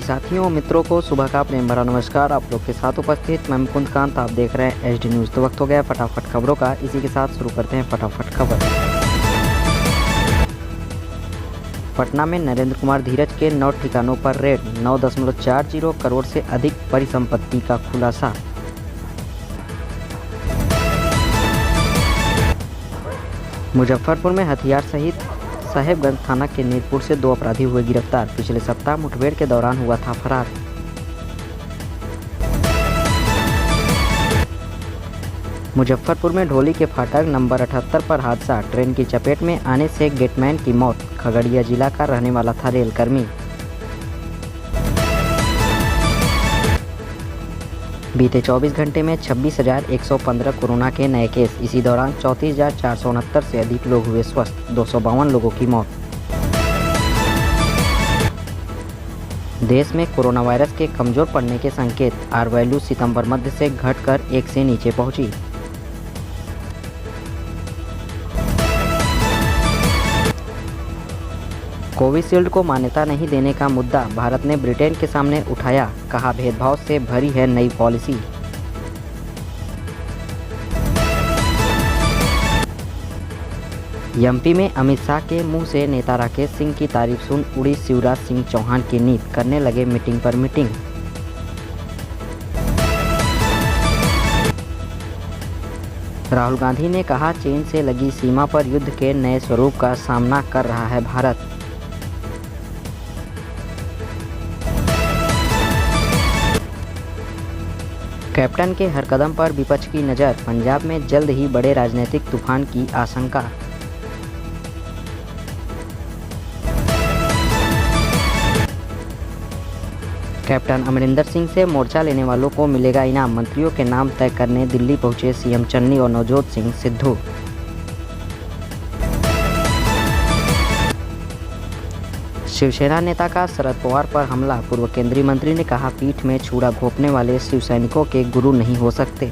साथियों मित्रों को सुबह का प्रेम भरा नमस्कार। आप लोग के साथ उपस्थित मैं मुकुंद कांत, आप देख रहे हैं एचडी न्यूज़। तो वक्त हो गया फटाफट खबरों का। इसी के साथ शुरू करते हैं फटाफट खबर। पटना में नरेंद्र कुमार धीरज के 9 ठिकानों पर रेड, 9.40 करोड़ से अधिक परिसंपत्ति का खुलासा। मुजफ्फरपुर में हथियार सहित साहेबगंज थाना के नीरपुर से 2 अपराधी हुए गिरफ्तार। पिछले सप्ताह मुठभेड़ के दौरान हुआ था फरार। मुजफ्फरपुर में ढोली के फाटक नंबर 78 पर हादसा, ट्रेन की चपेट में आने से गेटमैन की मौत। खगड़िया जिला का रहने वाला था रेलकर्मी। बीते 24 घंटे में 26,115 कोरोना के नए केस। इसी दौरान 34,469 से अधिक लोग हुए स्वस्थ, 252 लोगों की मौत। देश में कोरोना वायरस के कमजोर पड़ने के संकेत। आर वैल्यू सितंबर मध्य से घटकर 1 से नीचे पहुंची। कोविशील्ड को मान्यता नहीं देने का मुद्दा भारत ने ब्रिटेन के सामने उठाया। कहा, भेदभाव से भरी है नई पॉलिसी। एमपी में अमित शाह के मुंह से नेता राकेश सिंह की तारीफ सुन उड़ी शिवराज सिंह चौहान की नींद, करने लगे मीटिंग पर मीटिंग। राहुल गांधी ने कहा, चीन से लगी सीमा पर युद्ध के नए स्वरूप का सामना कर रहा है भारत। कैप्टन के हर कदम पर विपक्ष की नज़र। पंजाब में जल्द ही बड़े राजनीतिक तूफान की आशंका। कैप्टन अमरिंदर सिंह से मोर्चा लेने वालों को मिलेगा इनाम। मंत्रियों के नाम तय करने दिल्ली पहुंचे सीएम चन्नी और नवजोत सिंह सिद्धू। शिवसेना नेता का शरद पवार पर हमला। पूर्व केंद्रीय मंत्री ने कहा, पीठ में छुरा घोंपने वाले शिव सैनिकों के गुरु नहीं हो सकते।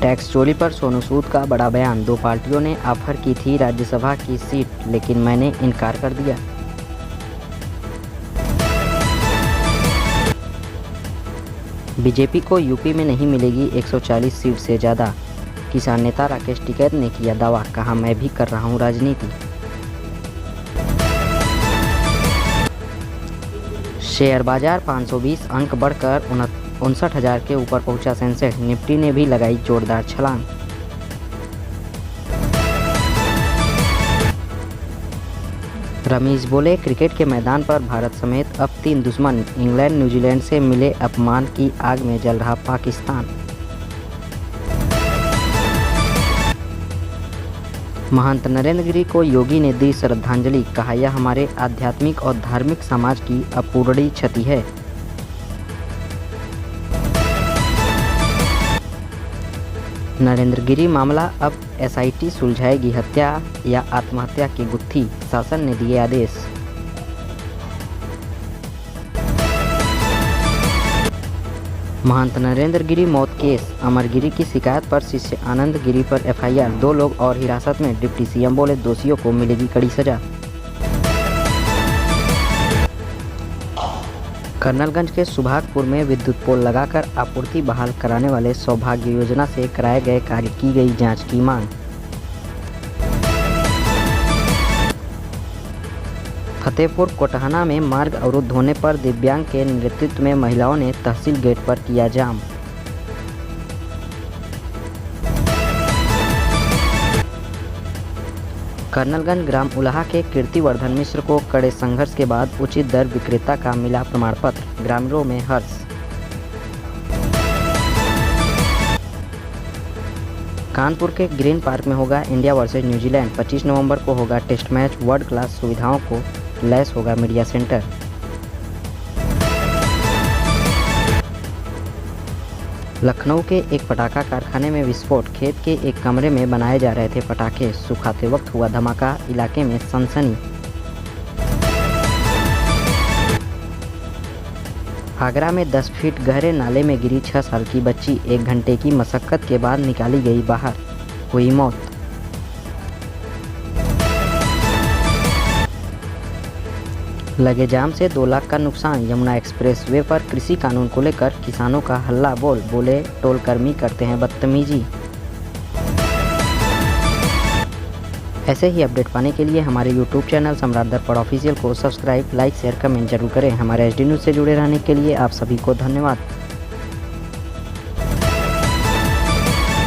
टैक्स चोरी पर सोनू सूद का बड़ा बयान। 2 पार्टियों ने ऑफर की थी राज्यसभा की सीट, लेकिन मैंने इनकार कर दिया। बीजेपी को यूपी में नहीं मिलेगी 140 सीट से ज़्यादा। किसान नेता राकेश टिकैत ने किया दावा। कहा, मैं भी कर रहा हूं राजनीति। शेयर बाजार 520 अंक बढ़कर 59,000 के ऊपर पहुंचा सेंसेक्स। निफ्टी ने भी लगाई जोरदार छलांग। रमीज बोले, क्रिकेट के मैदान पर भारत समेत अब 3 दुश्मन। इंग्लैंड न्यूजीलैंड से मिले अपमान की आग में जल रहा पाकिस्तान। महंत नरेंद्र गिरी को योगी ने दी श्रद्धांजलि। कहा, यह हमारे आध्यात्मिक और धार्मिक समाज की अपूरणीय क्षति है। नरेंद्र गिरी मामला अब एसआईटी सुलझाएगी। हत्या या आत्महत्या की गुत्थी, शासन ने दिए आदेश। महंत नरेंद्र गिरी मौत केस। अमर गिरी की शिकायत पर शिष्य आनंद गिरी पर एफआईआर। 2 लोग और हिरासत में। डिप्टी सीएम बोले, दोषियों को मिलेगी कड़ी सजा। कर्नलगंज के सुभागपुर में विद्युत पोल लगाकर आपूर्ति बहाल कराने वाले सौभाग्य योजना से कराए गए कार्य की गई जांच की मांग। फतेहपुर कोटहना में मार्ग अवरुद्ध होने पर दिव्यांग के नेतृत्व में महिलाओं ने तहसील गेट पर किया जाम। कर्नलगंज ग्राम उलाहा के कीर्तिवर्धन मिश्र को कड़े संघर्ष के बाद उचित दर विक्रेता का मिला प्रमाण पत्र। ग्रामीणों में हर्ष। कानपुर के ग्रीन पार्क में होगा इंडिया वर्सेज न्यूजीलैंड। 25 नवंबर को होगा टेस्ट मैच। वर्ल्ड क्लास सुविधाओं को लैस होगा मीडिया सेंटर। लखनऊ के एक पटाखा कारखाने में विस्फोट। खेत के एक कमरे में बनाए जा रहे थे पटाखे। सुखाते वक्त हुआ धमाका, इलाके में सनसनी। आगरा में 10 फीट गहरे नाले में गिरी 6 साल की बच्ची। 1 घंटे की मशक्कत के बाद निकाली गई बाहर, हुई मौत। लगे जाम से 2 लाख का नुकसान। यमुना एक्सप्रेस वे पर कृषि कानून को लेकर किसानों का हल्ला बोल, बोले टोलकर्मी करते हैं बदतमीजी। ऐसे ही अपडेट पाने के लिए हमारे यूट्यूब चैनल सम्राट दर्पण ऑफिशियल को सब्सक्राइब, लाइक, शेयर, कमेंट जरूर करें। हमारे HD न्यूज़ से जुड़े रहने के लिए आप सभी को धन्यवाद।